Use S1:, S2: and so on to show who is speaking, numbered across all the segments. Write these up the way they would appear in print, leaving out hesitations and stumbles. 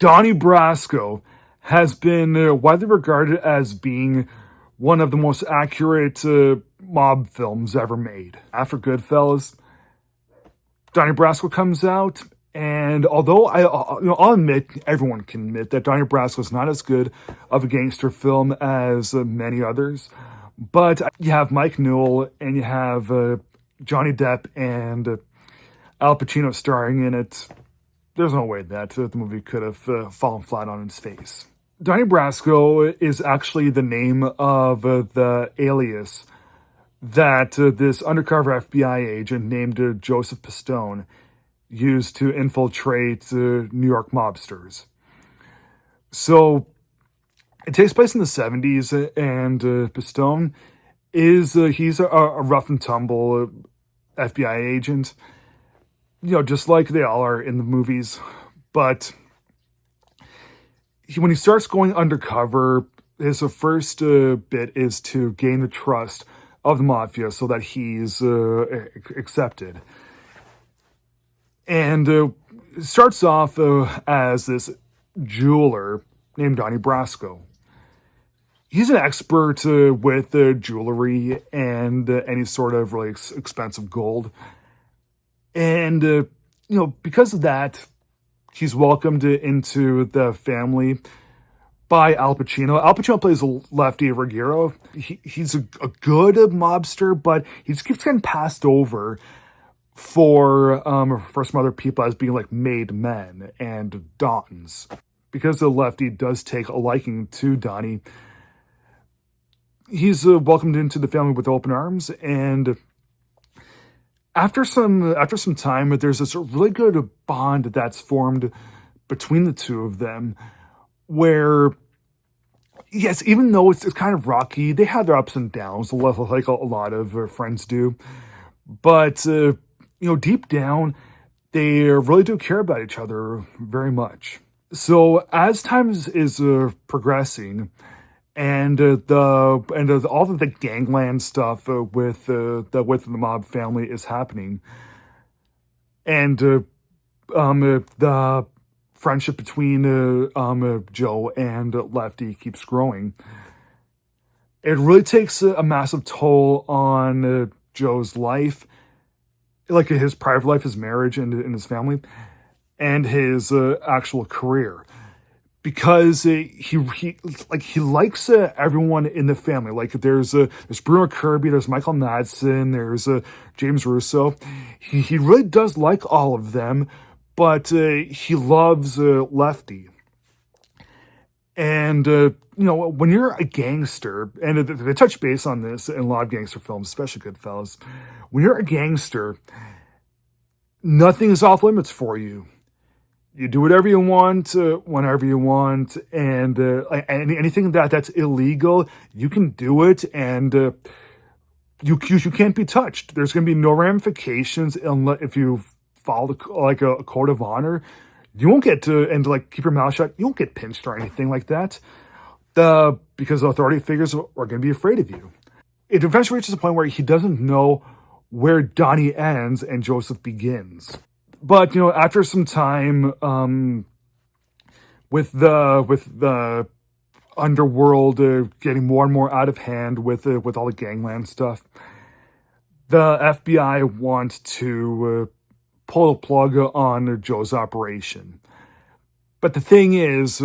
S1: Donnie Brasco has been widely regarded as being one of the most accurate mob films ever made. After Goodfellas, Donnie Brasco comes out, and although I'll admit, everyone can admit that Donnie Brasco is not as good of a gangster film as many others, but you have Mike Newell and you have Johnny Depp and Al Pacino starring in it. There's no way that the movie could have fallen flat on its face. Donnie Brasco is actually the name of the alias that this undercover FBI agent named Joseph Pistone used to infiltrate New York mobsters. So it takes place in the 70s, and Pistone he's a rough and tumble FBI agent, just like they all are in the movies. But when he starts going undercover, his first bit is to gain the trust of the mafia so that he's accepted. And starts off as this jeweler named Donnie Brasco. He's an expert with jewelry and any sort of really expensive gold. And, because of that, he's welcomed into the family by Al Pacino. Al Pacino plays Lefty Ruggiero. He's a good mobster, but he just keeps getting passed over for some other people as being like made men and dons. Because the Lefty does take a liking to Donnie, he's welcomed into the family with open arms, and after some time, there's this really good bond that's formed between the two of them, where, yes, even though it's kind of rocky, they have their ups and downs, like a lot of friends do, but deep down, they really do care about each other very much. So as time is progressing, and all of the gangland stuff with the mob family is happening, and the friendship between Joe and Lefty keeps growing. It really takes a massive toll on Joe's life, like his private life, his marriage, and his family, and his actual career. Because he likes everyone in the family. Like there's Bruno Kirby, there's Michael Madsen, there's James Russo. He really does like all of them, but he loves Lefty. And when you're a gangster, and they touch base on this in a lot of gangster films, especially Goodfellas, when you're a gangster, nothing is off limits for you. You do whatever you want, whenever you want, and anything that's illegal, you can do it, and you can't be touched. There's going to be no ramifications if you follow a code of honor. You won't get to keep your mouth shut. You won't get pinched or anything like that, because the authority figures are going to be afraid of you. It eventually reaches a point where he doesn't know where Donnie ends and Joseph begins. But after some time, with the underworld getting more and more out of hand with all the gangland stuff, the FBI want to pull the plug on Joe's operation. But the thing is,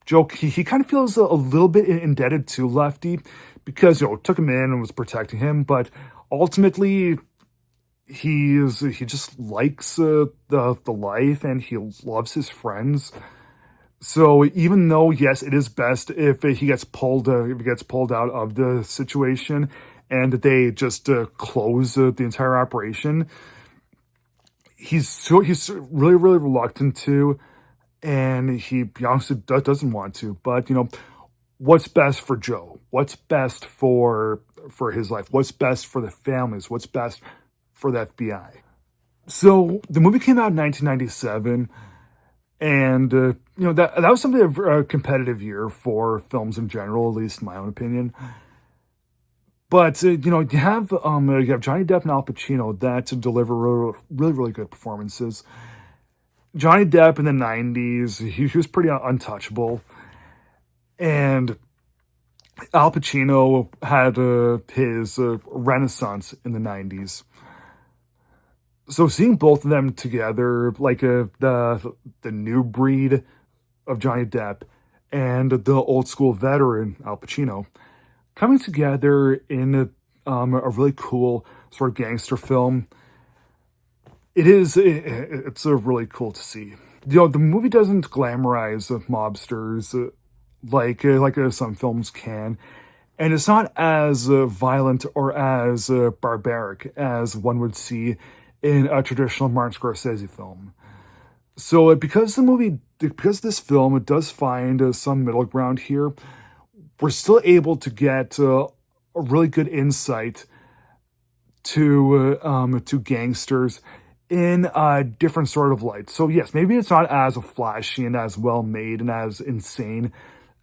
S1: Joe he kind of feels a little bit indebted to Lefty because took him in and was protecting him, but ultimately, he just likes the life, and he loves his friends. So even though, yes, it is best if he gets pulled out of the situation and they just close the entire operation, he's really, really reluctant to, and he honestly doesn't want to. But what's best for Joe? What's best for his life? What's best for the families? What's best for the FBI? So the movie came out in 1997, and that was something of a competitive year for films in general, at least in my own opinion. But you have Johnny Depp and Al Pacino that deliver really, really good performances. Johnny Depp in the 90s, he was pretty untouchable. And Al Pacino had his renaissance in the 90s. So seeing both of them together, like the new breed of Johnny Depp and the old school veteran Al Pacino, coming together in a really cool sort of gangster film, it's really cool to see. The movie doesn't glamorize mobsters like some films can, and it's not as violent or as barbaric as one would see in a traditional Martin Scorsese film. So because this film it does find some middle ground here, we're still able to get a really good insight to gangsters in a different sort of light. So yes, maybe it's not as flashy and as well made and as insane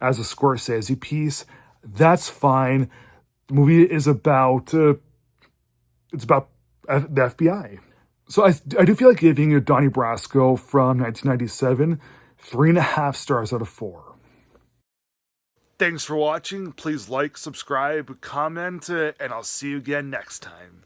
S1: as a Scorsese piece. That's fine. The movie is about the FBI. So I do feel like giving Donnie Brasco from 1997 3.5 stars out of 4. Thanks for watching. Please like, subscribe, comment, and I'll see you again next time.